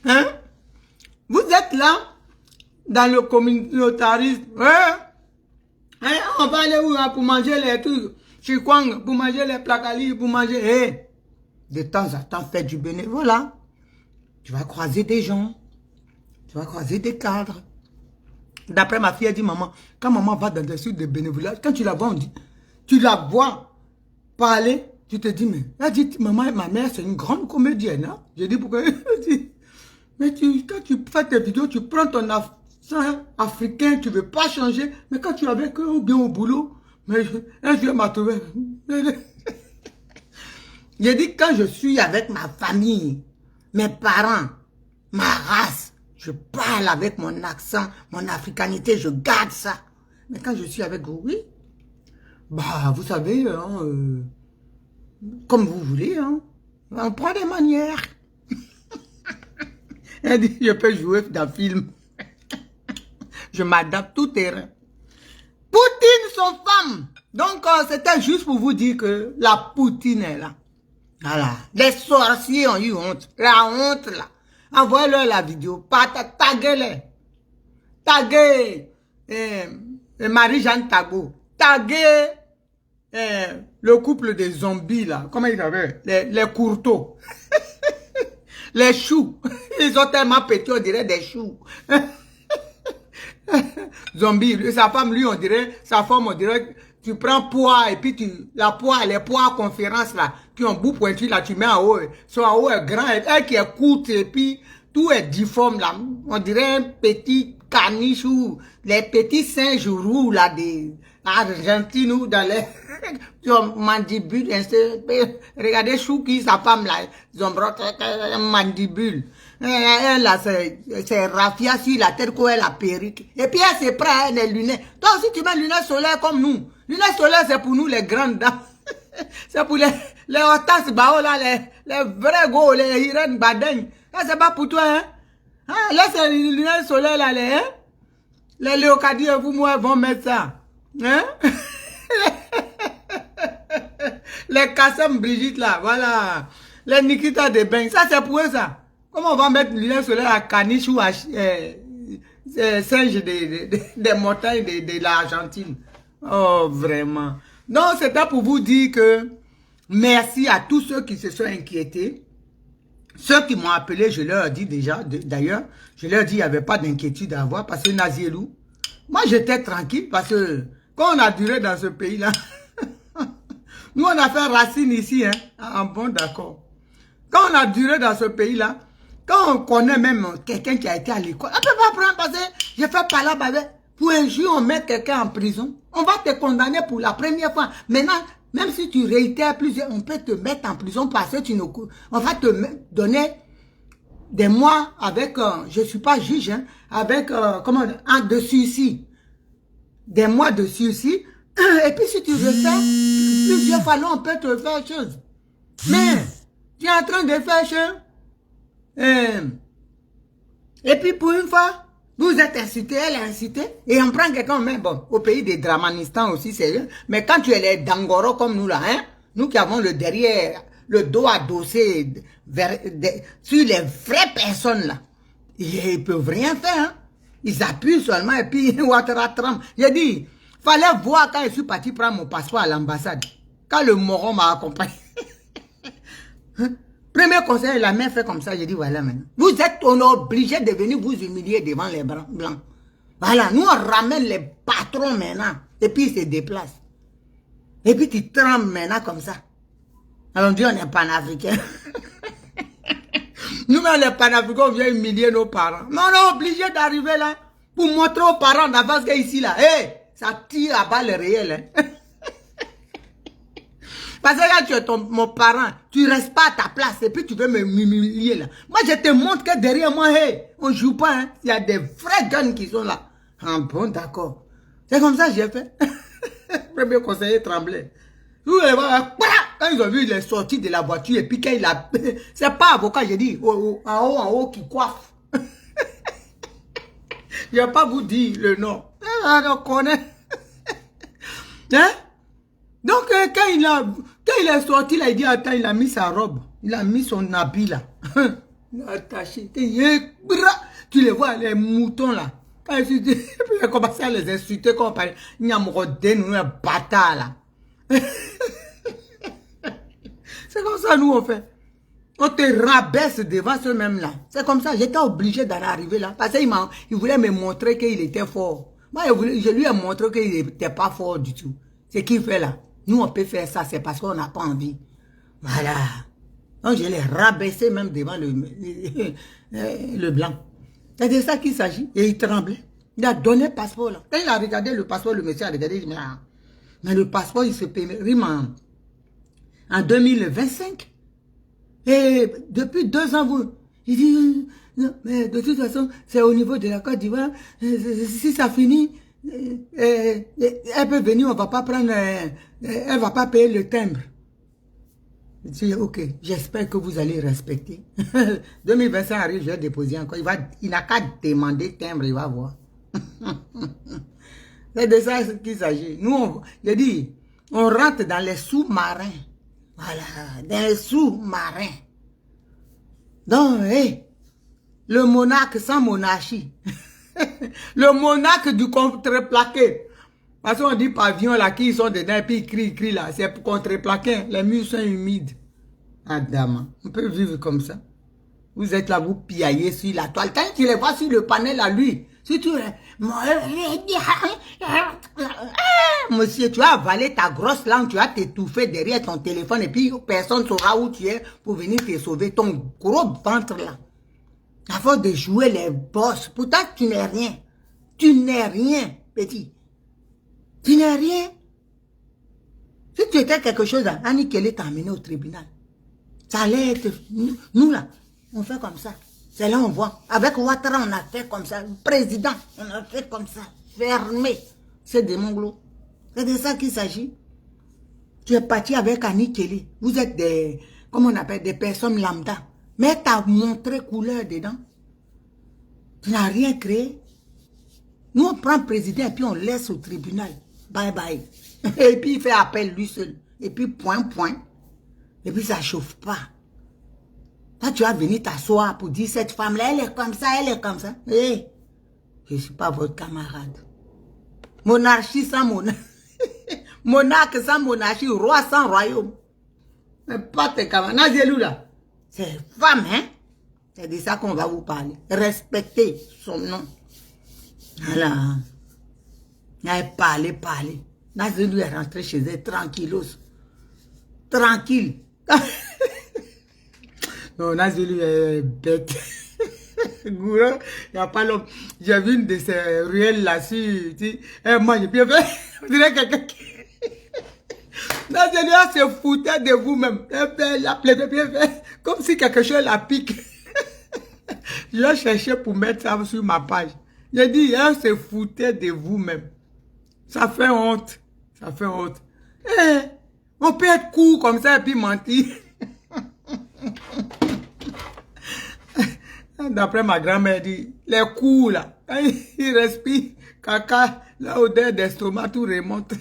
Hein? Vous êtes là, dans le communautarisme. Hein? Hein? On va aller où hein, pour manger les trucs? Chikwang, pour manger les placali, pour manger. Hey, de temps en temps, fais du bénévolat. Tu vas croiser des gens. Tu vas croiser des cadres. D'après ma fille, elle dit, maman, quand maman va dans des trucs de bénévolat, quand tu la vois, on dit, tu la vois parler, tu te dis, mais, elle dit, maman, ma mère, c'est une grande comédienne. Hein? J'ai dit, pourquoi? Elle dit, mais quand tu fais tes vidéos, tu prends ton accent africain, tu ne veux pas changer, mais quand tu es avec eux ou bien au boulot, mais un jour, m'a trouvé. J'ai dit, quand je suis avec ma famille, mes parents, ma race, je parle avec mon accent, mon africanité, je garde ça. Mais quand je suis avec vous, oui, bah, vous savez, hein, comme vous voulez, hein, on prend des manières. Elle dit, je peux jouer dans le film. Je m'adapte tout terrain. Poutine, son femme. Donc, c'était juste pour vous dire que la Poutine est là. Voilà. Les sorciers ont eu honte. La honte, là. Envoyez-leur la vidéo. Taguez-les. Taguez Marie-Jeanne Tagbo. Taguez le couple des zombies, là. Comment ils s'appellent? Les courteaux. Les choux. Ils ont tellement pété, on dirait des choux. Zombie. Sa femme, lui, on dirait, sa femme, on dirait, tu prends poids et puis les poids conférences là, qui ont bout pointu là, tu mets en haut. Son en haut est grand, elle qui est courte et puis tout est difforme là. On dirait un petit caniche ou les petits singes roux là des Argentine ou dans les mandibules. Regardez Chouki, sa femme là, ils ont mandibule. Elle là, c'est raffia sur la tête quand elle a perruque. Et puis elle se prend les lunettes. Toi aussi tu mets lunettes solaires comme nous. Lunettes solaires c'est pour nous les grandes dames. C'est pour les Hortense Bao là, les vrais go, les Irène Badeng. C'est pas pour toi hein. Ah, là c'est les lunettes solaires là, les Léocadie et vous moi vont mettre ça. Hein? Les Kassam Brigitte là, voilà. Les Nikita de Beng, ça c'est pour eux ça. Comment on va mettre une lunettes solaires à caniche ou à singe des montagnes de l'Argentine? Oh, vraiment. Donc, c'était pour vous dire que merci à tous ceux qui se sont inquiétés. Ceux qui m'ont appelé, je leur ai dit déjà, d'ailleurs, je leur ai dit qu'il n'y avait pas d'inquiétude à avoir parce que Nazielou, moi j'étais tranquille parce que quand on a duré dans ce pays-là, nous on a fait racine ici, hein. Ah bon, d'accord. Quand on a duré dans ce pays-là, quand on connaît même quelqu'un qui a été à l'école, on ne peut pas prendre parce que j'ai fait parler avec. Pour un jour, on met quelqu'un en prison. On va te condamner pour la première fois. Maintenant, même si tu réitères plusieurs, on peut te mettre en prison parce que tu ne... On va te donner des mois avec... je ne suis pas juge, hein, avec... comment de sursis. Des mois de sursis. Et puis si tu refais plusieurs fois, là, on peut te faire chose. Mais, tu es en train de faire chose. Et puis pour une fois, vous êtes incité, elle est incitée, et on prend quelqu'un, mais bon, au pays des Dramanistan aussi, c'est mais quand tu es les Dangoro comme nous là, hein, nous qui avons le derrière, le dos adossé sur les vraies personnes là, ils ne peuvent rien faire, hein. Ils appuient seulement et puis, Ouattara-Tram. J'ai dit, fallait voir quand je suis parti prendre mon passeport à l'ambassade, quand le moron m'a accompagné. Premier conseil, la main fait comme ça, j'ai dit voilà maintenant. Vous êtes obligés de venir vous humilier devant les blancs. Voilà, nous on ramène les patrons maintenant. Et puis ils se déplacent. Et puis tu trembles maintenant comme ça. Alors on dit on est panafricains. Nous-mêmes les panafricains, on vient humilier nos parents. Mais on est obligé d'arriver là pour montrer aux parents d'avance qu'ici là, hey, ça tire à balles réelles. Hein. Parce que là, tu es mon parent, tu restes pas à ta place et puis tu veux m'humilier là. Moi, je te montre que derrière moi, hey, on joue pas, hein. Il y a des vrais guns qui sont là. Ah bon, d'accord. C'est comme ça que j'ai fait. Premier conseiller tremblait. Quand ils ont vu, il est sorti de la voiture et puis quand il a... C'est pas avocat, j'ai dit, en haut, qui coiffe. Je vais pas vous dire le nom. On connaît. Hein? Donc, quand il est sorti, là, il dit, attends, il a mis sa robe. Il a mis son habit, là. Il a attaché. Tu les vois, les moutons, là. Quand il a commencé à les insulter, comme par il y a mon nous, un bâtard, là. C'est comme ça, nous, on fait. On te rabaisse devant ceux-mêmes, là. C'est comme ça, j'étais obligé d'en arriver là. Parce qu'il voulait me montrer qu'il était fort. Moi, je lui ai montré qu'il n'était pas fort du tout. C'est qu'il fait là. Nous, on peut faire ça, c'est parce qu'on n'a pas envie. Voilà. Donc, je l'ai rabaissé même devant le blanc. C'est de ça qu'il s'agit. Et il tremblait. Il a donné le passeport là. Quand il a regardé le passeport, le monsieur a regardé, il dit, mais le passeport, il se permet en 2025. Et depuis 2 ans, il dit, non, mais de toute façon, c'est au niveau de la Côte d'Ivoire. Si ça finit, elle peut venir, on va pas prendre, elle va pas payer le timbre. Je dis, ok, j'espère que vous allez respecter. 2025 arrive, je vais déposer encore. Il n'a qu'à demander timbre, il va voir. C'est de ça qu'il s'agit. Nous, je dis, on rentre dans les sous-marins. Voilà, dans les sous-marins. Donc, le monarque sans monarchie. Le monarque du contreplaqué. Parce qu'on dit pavillon là, qui sont dedans, et puis ils crient là. C'est pour contreplaqué. Les murs sont humides. Adama, on peut vivre comme ça. Vous êtes là, vous piaillez sur la toile. Quand tu les vois sur le panel à lui, si tu... Monsieur, tu as avalé ta grosse langue, tu as t'étouffé derrière ton téléphone et puis personne ne saura où tu es pour venir te sauver. Ton gros ventre là. À force de jouer les boss, pourtant tu n'es rien. Tu n'es rien, petit. Tu n'es rien. Si tu étais quelque chose, Annie Kelly t'a amené au tribunal. Ça allait être... Nous là, on fait comme ça. C'est là on voit. Avec Ouattara, on a fait comme ça. Le président, on a fait comme ça. Fermé. C'est des mongolos. C'est de ça qu'il s'agit. Tu es parti avec Annie Kelly. Vous êtes des... Comment on appelle? Des personnes lambda. Mais tu as montré couleur dedans. Tu n'as rien créé. Nous, on prend le président et puis on laisse au tribunal. Bye bye. Et puis il fait appel lui seul. Et puis point. Et puis ça ne chauffe pas. Quand tu vas venir t'asseoir pour dire cette femme-là, elle est comme ça, elle est comme ça. Hey, je ne suis pas votre camarade. Monarchie sans monarque. Monarque sans monarchie, roi sans royaume. Mais pas tes camarades. Nazélou là. C'est femme, hein? C'est de ça qu'on va vous parler. Respectez son nom. Voilà. Parlez. Nazélou est rentré chez elle tranquillos. Tranquille. Non, Nazélou est bête. Goura, il n'y a pas l'homme. J'ai vu une de ces ruelles là-dessus. Moi, j'ai bien fait. On dirait quelqu'un qui... Nazélou se foutait de vous-même. La plaide bien fait. Comme si quelque chose la pique. Je vais chercher pour mettre ça sur ma page. J'ai dit, elle se foutait de vous-même. Ça fait honte. Ça fait honte. On peut être court comme ça et puis mentir. D'après ma grand-mère dit, les coups là, quand il respire, caca, l'odeur d'estomac, tout remonte.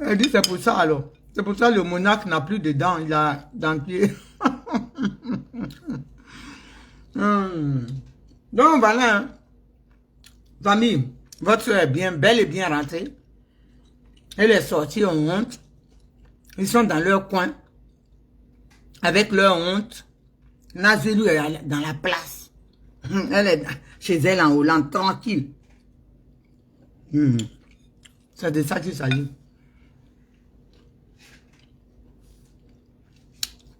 Elle dit, c'est pour ça alors. C'est pour ça que le monarque n'a plus de dents, il a dentier. Donc voilà, hein. Famille, votre soeur est bien, belle et bien rentrée. Elle est sortie en honte. Ils sont dans leur coin. Avec leur honte. Nazélou est dans la place. Elle est chez elle en Hollande, tranquille. C'est de ça qu'il s'agit.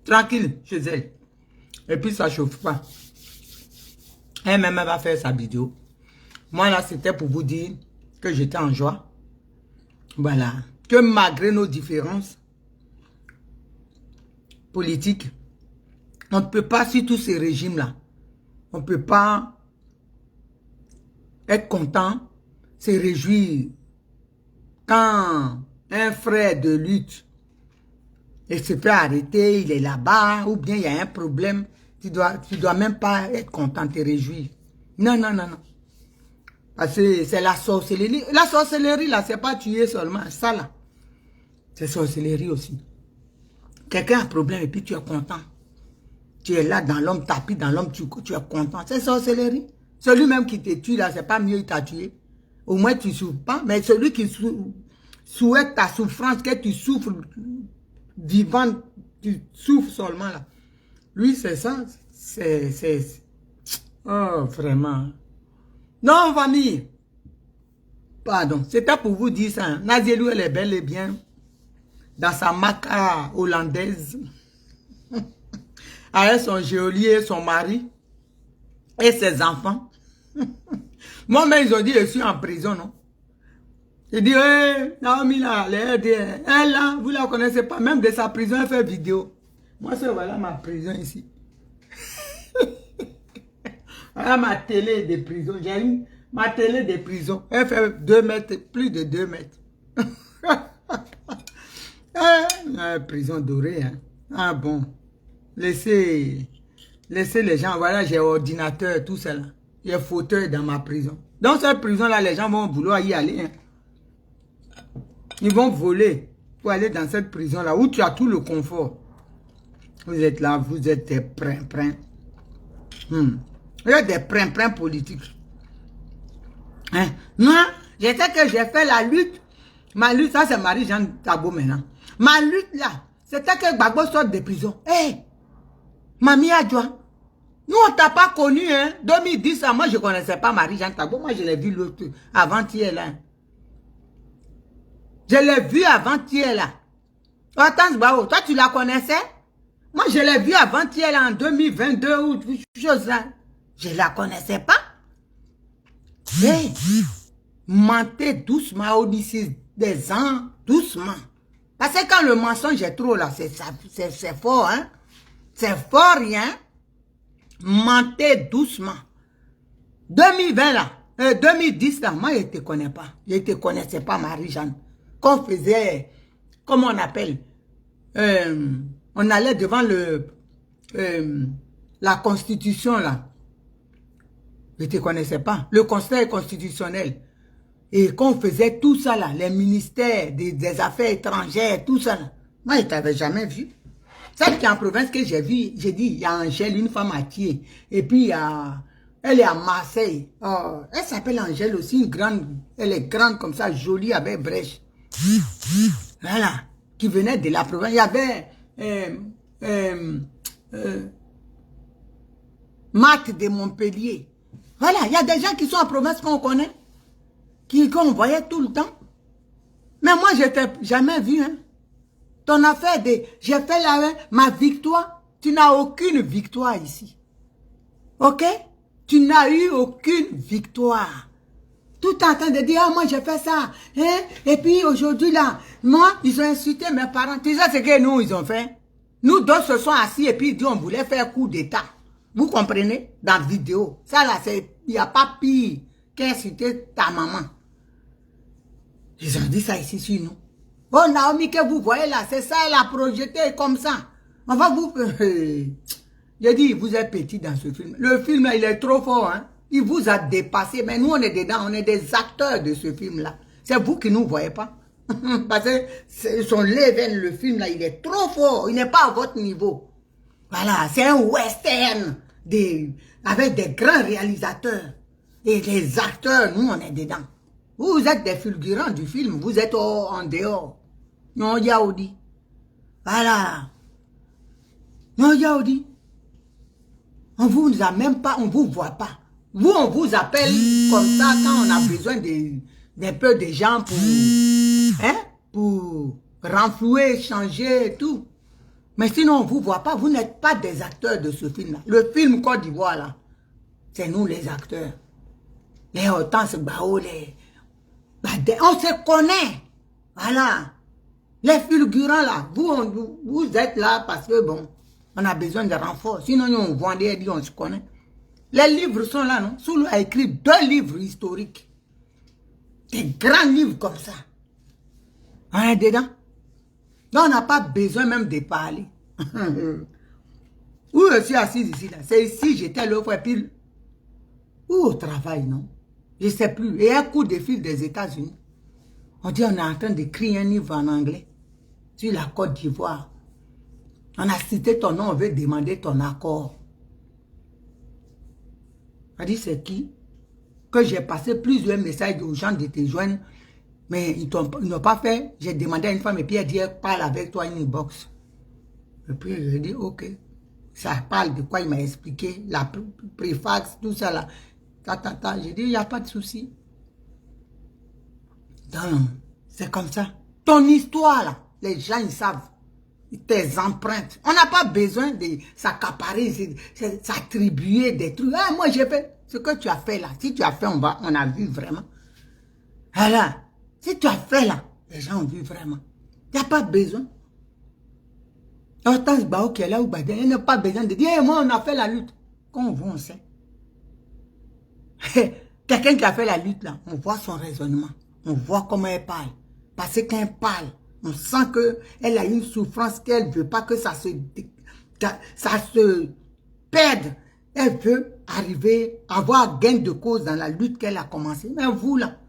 Tranquille chez elle. Et puis ça chauffe pas. Elle-même va faire sa vidéo. Moi là, c'était pour vous dire que j'étais en joie. Voilà. Que malgré nos différences politiques, on ne peut pas, sur tous ces régimes-là, on ne peut pas être content, se réjouir quand un frère de lutte se fait arrêter, il est là-bas, ou bien il y a un problème, tu dois même pas être content, te réjouir. Non. Parce que c'est la sorcellerie. La sorcellerie, là, c'est pas tuer seulement. Ça, là, c'est sorcellerie aussi. Quelqu'un a un problème et puis tu es content. Tu es là dans l'homme, tapis dans l'homme, tu es content. C'est sorcellerie. Celui même qui te tue, là, c'est pas mieux, il t'a tué. Au moins, tu ne souffres pas. Mais celui qui souhaite ta souffrance, que tu souffres vivant, tu souffres seulement, là. Lui, c'est ça. Oh, vraiment. Non, famille. Pardon. C'était pour vous dire ça. Nazielou, elle est belle et bien dans sa maca hollandaise. Avec son geôlier, son mari et ses enfants. Moi-même, ils ont dit, je suis en prison, non? Ils disent, hey, Naomi, là, elle, là, vous la connaissez pas. Même de sa prison, elle fait vidéo. Moi, c'est voilà ma prison ici. Voilà ma télé de prison. J'ai eu ma télé de prison. Elle fait 2 mètres, plus de 2 mètres. Prison dorée, hein. Ah bon. Laissez les gens. Voilà, j'ai ordinateur, tout ça là. J'ai fauteuil dans ma prison. Dans cette prison-là, les gens vont vouloir y aller. Hein. Ils vont voler pour aller dans cette prison-là où tu as tout le confort. Vous êtes là, vous êtes des prins. Vous êtes des prins politiques. Hein? Moi, je sais que j'ai fait la lutte. Ma lutte, ça c'est Marie-Jeanne Tabo maintenant. Ma lutte là, c'était que Gbagbo sorte de prison. Hé, hey, Mamie Adjoa, nous on t'a pas connu, hein. 2010, moi je connaissais pas Marie-Jeanne Tabo. Moi je l'ai vu l'autre avant-hier là. Je l'ai vu avant-hier là. Attends, Bao, toi tu la connaissais? Moi je l'ai vu avant-hier là en 2022 ou chose là. Je la connaissais pas. Hey, mentez doucement au lycée des ans, doucement. Parce que quand le mensonge est trop là, c'est fort, hein. C'est fort, rien. Mentez doucement. 2020 là, 2010 là, moi je ne te connais pas. Je ne te connaissais pas, Marie-Jeanne. Qu'on faisait, comment on appelle, on allait devant la constitution là. Je ne te connaissais pas. Le conseil constitutionnel. Et qu'on faisait tout ça là, les ministères des affaires étrangères, tout ça là. Moi, je ne t'avais jamais vu. Celle qui est en province que j'ai vu, j'ai dit, il y a Angèle, une femme à Thiers. Et puis, elle est à Marseille. Oh, elle s'appelle Angèle aussi, une grande, elle est grande comme ça, jolie avec brèche. Voilà, qui venait de la province. Il y avait Marthe de Montpellier. Voilà, il y a des gens qui sont en province qu'on connaît, qu'on voyait tout le temps. Mais moi, je t'ai jamais vu, hein. Ton affaire j'ai fait ma victoire. Tu n'as aucune victoire ici. Ok? Tu n'as eu aucune victoire. Tout en train de dire, ah, moi j'ai fait ça. Hein? Et puis aujourd'hui là, moi, ils ont insulté mes parents. Tu sais ce que nous, ils ont fait? Nous deux se sont assis et puis ils disent, on voulait faire coup d'état. Vous comprenez? Dans la vidéo. Ça là, il n'y a pas pire qu'insulter ta maman. Ils ont dit ça ici sur nous. Oh Naomi, que vous voyez là, c'est ça, elle a projeté comme ça. On va vous... J'ai dit, vous êtes petit dans ce film. Le film là, il est trop fort, hein. Il vous a dépassé, mais nous on est dedans, on est des acteurs de ce film là. C'est vous qui ne nous voyez pas. Parce que son Leven, le film là, il est trop fort, il n'est pas à votre niveau. Voilà, c'est un western avec des grands réalisateurs. Et les acteurs, nous on est dedans. Vous êtes des fulgurants du film, vous êtes en dehors. Non, Yaoudi. Voilà. Non, Yaoudi. On vous a même pas, on vous voit pas. Vous, on vous appelle comme ça quand on a besoin d'un peu de gens pour renflouer, changer et tout. Mais sinon, on vous voit pas. Vous n'êtes pas des acteurs de ce film-là. Le film Côte d'Ivoire, là, c'est nous les acteurs. Les Hortense Bao, on se connaît. Voilà. Les fulgurants là, vous êtes là parce que bon, on a besoin de renfort. Sinon, on vendait et dit on se connaît. Les livres sont là, non? Soulou a écrit 2 livres historiques. Des grands livres comme ça. On est dedans. Donc, on n'a pas besoin même de parler. Où je suis assis ici là? C'est ici, j'étais l'autre et puis... Ou au travail, non? Je ne sais plus. Et un coup de fil des États-Unis. On dit on est en train d'écrire un livre en anglais sur la Côte d'Ivoire. On a cité ton nom, on veut demander ton accord. On dit c'est qui? Que j'ai passé plusieurs messages aux gens de te joindre, mais ils n'ont pas fait. J'ai demandé à une femme et puis elle dit elle parle avec toi une box. Et puis j'ai dit ok. Ça parle de quoi il m'a expliqué, la préfax, tout ça là. J'ai dit il n'y a pas de souci. Donc, c'est comme ça. Ton histoire là, les gens ils savent. Tes empreintes. On n'a pas besoin de s'accaparer, s'attribuer des trucs. Ah, moi, j'ai fait ce que tu as fait là. Si tu as fait, on a vu vraiment. Voilà. Si tu as fait là, les gens ont vu vraiment. Il n'y a pas besoin. Hortense Bao qui est là, il n'y a pas besoin de dire, hey, moi, on a fait la lutte. Quand on voit, on sait. Quelqu'un qui a fait la lutte là, on voit son raisonnement. On voit comment elle parle. Parce qu'elle parle. On sent qu'elle a une souffrance qu'elle ne veut pas que ça se perde. Elle veut arriver à avoir gain de cause dans la lutte qu'elle a commencée. Mais vous là,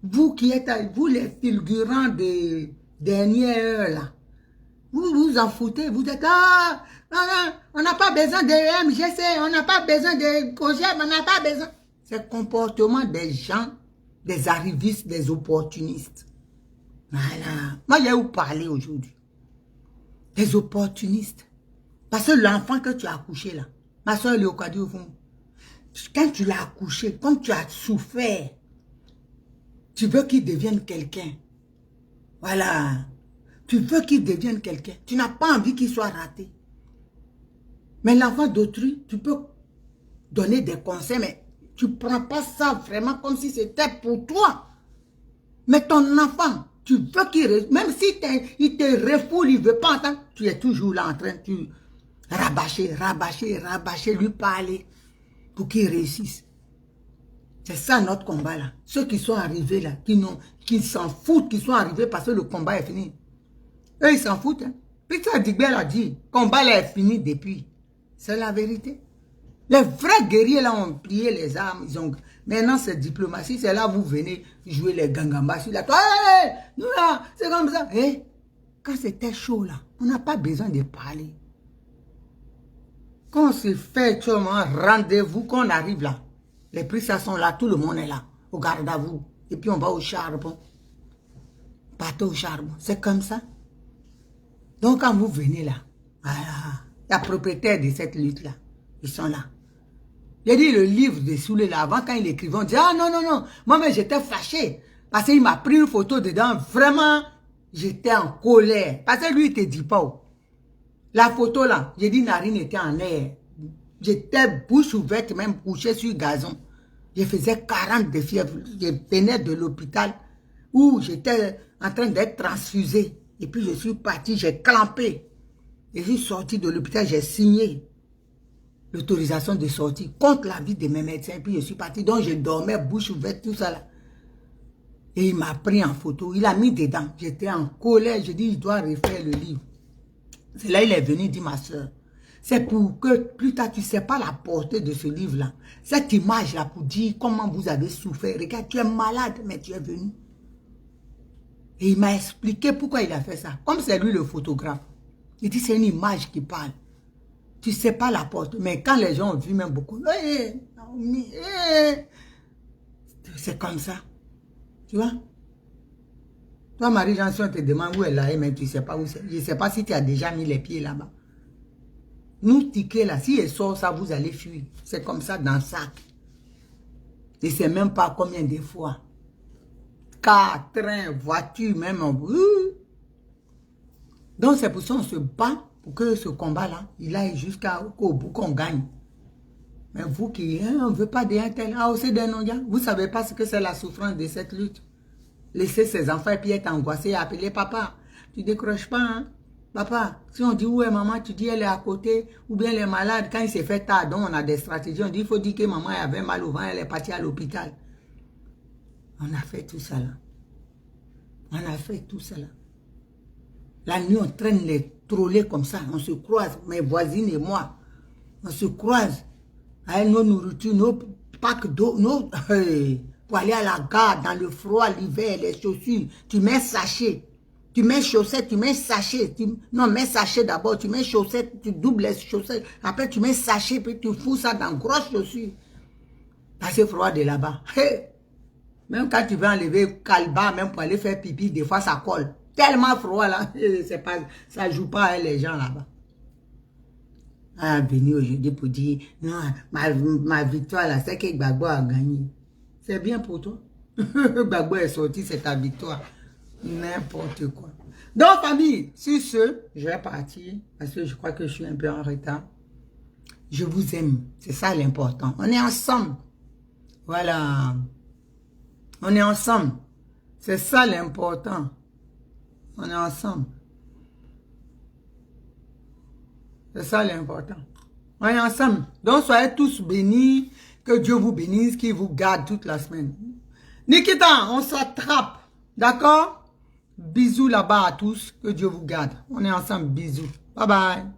vous qui êtes, vous les figurants des dernières heures là, vous vous en foutez. Vous êtes là, on n'a pas besoin de MGC, on n'a pas besoin de COGEP, on n'a pas besoin. C'est le comportement des gens, des arrivistes, des opportunistes. Voilà. Moi, j'ai où parler aujourd'hui. Des opportunistes. Parce que l'enfant que tu as accouché là, ma soeur Léocadie au fond, quand tu l'as accouché, quand tu as souffert, tu veux qu'il devienne quelqu'un. Voilà. Tu veux qu'il devienne quelqu'un. Tu n'as pas envie qu'il soit raté. Mais l'enfant d'autrui, tu peux donner des conseils, mais tu ne prends pas ça vraiment comme si c'était pour toi. Mais ton enfant, tu veux qu'il... Même si il te refoule, il ne veut pas entendre, tu es toujours là en train de rabâcher, lui parler pour qu'il réussisse. C'est ça notre combat là. Ceux qui sont arrivés là, qui s'en foutent, qui sont arrivés parce que le combat est fini. Eux, ils s'en foutent. Hein. Peter Digbel a dit, le combat là est fini depuis. C'est la vérité. Les vrais guerriers là ont plié les armes. Ils ont... Maintenant, c'est diplomatie. C'est là où vous venez jouer les gangambas sur la toile. Hey, nous là, c'est comme ça. Hey, quand c'était chaud là, on n'a pas besoin de parler. Quand on se fait un rendez-vous, quand on arrive là, les prix ça sont là, tout le monde est là. Au garde à vous. Et puis on va au charbon. Partez au charbon. C'est comme ça. Donc quand vous venez là, voilà, la propriétaire de cette lutte là, ils sont là. J'ai dit le livre de Soulé là, avant quand il écrivait, on dit ah non, non, non, moi-même j'étais fâché. Parce qu'il m'a pris une photo dedans, vraiment, j'étais en colère. Parce que lui, il te dit pas. Oh. La photo là, j'ai dit narine était en air. J'étais bouche ouverte, même couché sur le gazon. Je faisais 40 de fièvre. Je venais de l'hôpital où j'étais en train d'être transfusé. Et puis je suis parti, j'ai clampé. Et je suis sorti de l'hôpital, j'ai signé l'autorisation de sortie contre l'avis de mes médecins. Et puis je suis parti, donc je dormais bouche ouverte, tout ça là. Et il m'a pris en photo, il a mis dedans. J'étais en colère, je dis il doit refaire le livre. C'est là il est venu dire ma soeur. C'est pour que plus tard tu ne sais pas la portée de ce livre là. Cette image là pour dire comment vous avez souffert. Regarde, tu es malade mais tu es venu. Et il m'a expliqué pourquoi il a fait ça. Comme c'est lui le photographe. Il dit c'est une image qui parle. Tu ne sais pas la porte. Mais quand les gens ont vu même beaucoup, c'est comme ça. Tu vois? Toi, Marie-Jean, si on te demande où elle est, mais tu ne sais pas où c'est. Je ne sais pas si tu as déjà mis les pieds là-bas. Nous, tickets là, si elle sort ça, vous allez fuir. C'est comme ça dans le sac. Je ne sais même pas combien de fois. Car, train, voiture, même. Donc, c'est pour ça qu'on se bat pour que ce combat-là, il aille jusqu'au bout qu'on gagne. Mais vous qui, on ne veut pas de un tel, vous ne savez pas ce que c'est la souffrance de cette lutte. Laisser ses enfants et puis être angoissé et appeler papa. Tu ne décroches pas, hein? Papa, si on dit où est maman, tu dis elle est à côté, ou bien elle est malade. Quand il s'est fait tard, donc on a des stratégies. On dit il faut dire que maman avait mal au ventre, elle est partie à l'hôpital. On a fait tout ça là. On a fait tout ça là. La nuit, on traîne les trollés comme ça. On se croise, mes voisines et moi. On se croise avec nos nourritures, nos pack d'eau, pour aller à la gare, dans le froid, l'hiver, les chaussures, tu mets sachet. Tu mets chaussettes, tu mets sachet. Non, mets sachet d'abord, tu mets chaussettes, tu doubles les chaussettes. Après, tu mets sachet, puis tu fous ça dans grosses chaussures. Assez froid de là-bas. Hey. Même quand tu veux enlever calba, même pour aller faire pipi, des fois ça colle. Tellement froid là, pas, ça joue pas avec les gens là-bas. Ah, venir aujourd'hui pour dire, non, ma victoire là, c'est que Gbagbo a gagné. C'est bien pour toi. Gbagbo est sorti, c'est ta victoire. N'importe quoi. Donc, famille, sur ce, je vais partir parce que je crois que je suis un peu en retard. Je vous aime. C'est ça l'important. On est ensemble. Voilà. On est ensemble. C'est ça l'important. On est ensemble. C'est ça l'important. On est ensemble. Donc, soyez tous bénis. Que Dieu vous bénisse, qu'il vous garde toute la semaine. Nikita, on s'attrape. D'accord? Bisous là-bas à tous. Que Dieu vous garde. On est ensemble. Bisous. Bye bye.